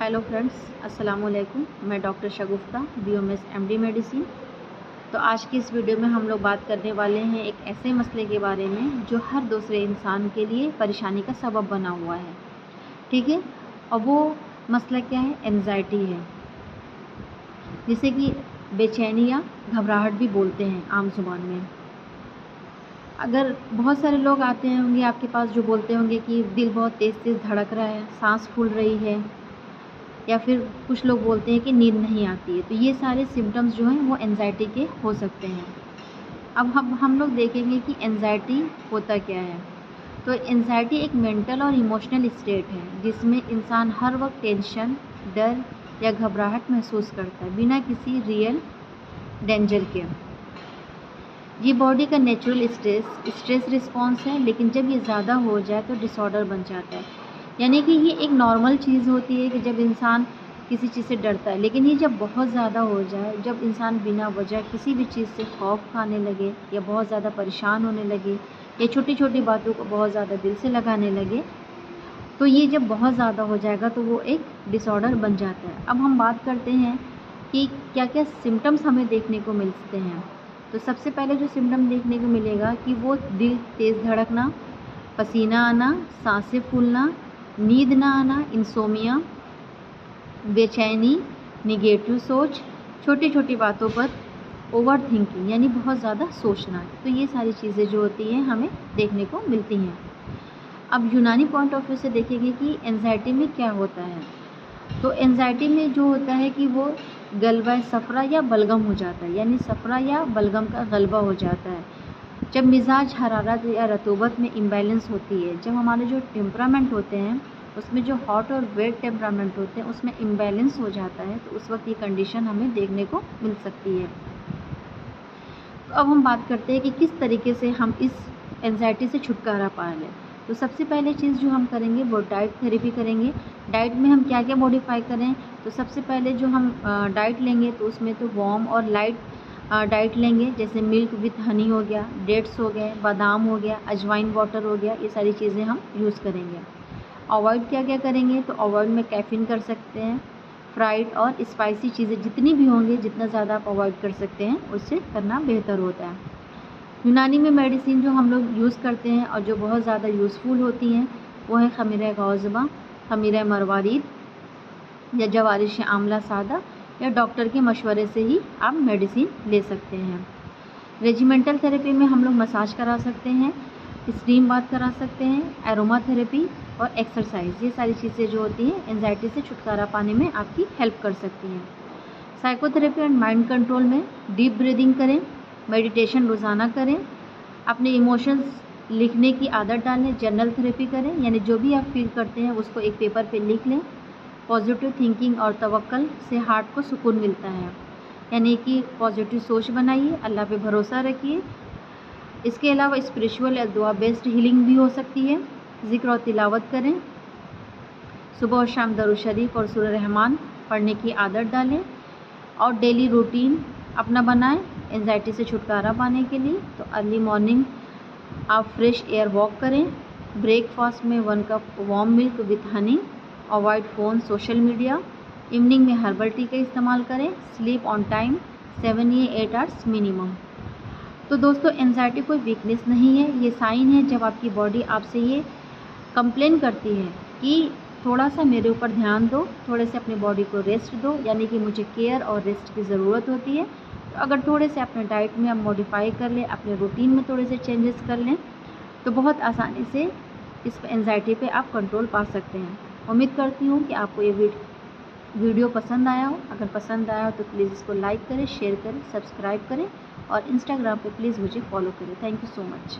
Hello friends, अस्सलाम वालेकुम। मैं डॉक्टर शगुफ्ता, BMS MD मेडिसिन। तो आज की इस वीडियो में हम लोग बात करने वाले हैं एक ऐसे मसले के बारे में जो हर दूसरे इंसान के लिए परेशानी का सबब बना हुआ है। ठीक है, और वो मसला क्या है? एंजाइटी है, जिसे कि बेचैनी या घबराहट भी बोलते हैं आम जुबान में। अगर बहुत सारे लोग आते होंगे आपके पास जो बोलते होंगे कि दिल बहुत तेज़ तेज़ धड़क रहा है, सांस फूल रही है, या फिर कुछ लोग बोलते हैं कि नींद नहीं आती है। तो ये सारे सिम्टम्स जो हैं वो एंजाइटी के हो सकते हैं। अब हम लोग देखेंगे कि एंजाइटी होता क्या है। तो एंजाइटी एक मेंटल और इमोशनल स्टेट है जिसमें इंसान हर वक्त टेंशन, डर या घबराहट महसूस करता है बिना किसी रियल डेंजर के। ये बॉडी का नेचुरल स्ट्रेस रिस्पॉन्स है, लेकिन जब ये ज़्यादा हो जाए तो डिसऑर्डर बन जाता है। यानी कि ये एक नॉर्मल चीज़ होती है कि जब इंसान किसी चीज़ से डरता है, लेकिन ये जब बहुत ज़्यादा हो जाए, जब इंसान बिना वजह किसी भी चीज़ से खौफ खाने लगे या बहुत ज़्यादा परेशान होने लगे या छोटी छोटी बातों को बहुत ज़्यादा दिल से लगाने लगे, तो ये जब बहुत ज़्यादा हो जाएगा तो वो एक डिसऑर्डर बन जाता है। अब हम बात करते हैं कि क्या क्या सिम्टम्स हमें देखने को मिलते हैं। तो सबसे पहले जो सिम्टम देखने को मिलेगा कि वो दिल तेज़ धड़कना, पसीना आना, सांसें फूलना, नींद ना आना, इंसोमिया, बेचैनी, निगेटिव सोच, छोटी छोटी बातों पर ओवर थिंकिंग यानी बहुत ज़्यादा सोचना। तो ये सारी चीज़ें जो होती हैं हमें देखने को मिलती हैं। अब यूनानी पॉइंट ऑफ व्यू से देखेंगे कि एंजाइटी में क्या होता है। तो एंजाइटी में जो होता है कि वो गलबा सफ़रा या बलगम हो जाता है, यानी सफ़रा या बलगम का गलबा हो जाता है। जब मिजाज हरारत या रतूबत में इम्बैलेंस होती है, जब हमारे जो टेम्परामेंट होते हैं उसमें जो हॉट और वेट टेम्परामेंट होते हैं उसमें इम्बैलेंस हो जाता है, तो उस वक्त ये कंडीशन हमें देखने को मिल सकती है। तो अब हम बात करते हैं कि किस तरीके से हम इस एंजाइटी से छुटकारा पा लें। तो सबसे पहले चीज़ जो हम करेंगे वो डाइट थेरेपी करेंगे। डाइट में हम क्या क्या मॉडिफाई करें? तो सबसे पहले जो हम डाइट लेंगे तो उसमें तो वार्म और लाइट डाइट लेंगे, जैसे मिल्क विथ हनी हो गया, डेट्स हो गए, बादाम हो गया, अजवाइन वाटर हो गया, ये सारी चीज़ें हम यूज़ करेंगे। अवॉइड क्या क्या करेंगे? तो अवॉइड में कैफ़ीन कर सकते हैं, फ्राइड और स्पाइसी चीज़ें जितनी भी होंगी, जितना ज़्यादा आप अवॉइड कर सकते हैं उससे करना बेहतर होता है। यूनानी में मेडिसिन जो हम लोग यूज़ करते हैं और जो बहुत ज़्यादा यूज़फुल होती हैं वो है ख़मीर गौज़बा, ख़मीर मरवारीद या जवारिश आंवला सादा, या डॉक्टर के मशवरे से ही आप मेडिसिन ले सकते हैं। रेजिमेंटल थेरेपी में हम लोग मसाज करा सकते हैं, स्टीम बाथ करा सकते हैं, एरोमा थेरेपी और एक्सरसाइज, ये सारी चीज़ें जो होती हैं एंजाइटी से छुटकारा पाने में आपकी हेल्प कर सकती हैं। साइकोथेरेपी एंड माइंड कंट्रोल में डीप ब्रीदिंग करें, मेडिटेशन रोज़ाना करें, अपने इमोशंस लिखने की आदत डालें, जर्नल थेरेपी करें, यानी जो भी आप फील करते हैं उसको एक पेपर पे लिख लें। पॉजिटिव थिंकिंग और तवक्कल से हार्ट को सुकून मिलता है, यानी कि पॉजिटिव सोच बनाइए, अल्लाह पे भरोसा रखिए। इसके अलावा स्पिरिचुअल या दुआ बेस्ड हीलिंग भी हो सकती है। ज़िक्र और तिलावत करें, सुबह और शाम दरूद शरीफ और सूरह रहमान पढ़ने की आदत डालें और डेली रूटीन अपना बनाएं एंजाइटी से छुटकारा पाने के लिए। तो अर्ली मॉर्निंग आप फ्रेश एयर वॉक करें, ब्रेकफास्ट में 1 cup warm milk with Honey, avoid phone, social media, evening में हर्बल टी का इस्तेमाल करें, स्लीप ऑन टाइम 7 या 8 आवर्स मिनिमम। तो दोस्तों, एंजाइटी कोई वीकनेस नहीं है, ये साइन है जब आपकी बॉडी आपसे ये कंप्लेन करती है कि थोड़ा सा मेरे ऊपर ध्यान दो, थोड़े से अपनी बॉडी को रेस्ट दो, यानी कि मुझे केयर और रेस्ट की ज़रूरत होती है। तो अगर थोड़े से अपने डाइट में आप मॉडिफाई कर लें, अपने रूटीन में थोड़े से चेंजेस कर लें, तो बहुत आसानी से इस एंजाइटी पे आप कंट्रोल पा सकते हैं। उम्मीद करती हूँ कि आपको ये वीडियो पसंद आया हो। अगर पसंद आया हो तो प्लीज़ इसको लाइक करें, शेयर करें, सब्सक्राइब करें और इंस्टाग्राम पे प्लीज़ मुझे फॉलो करें। Thank you so much.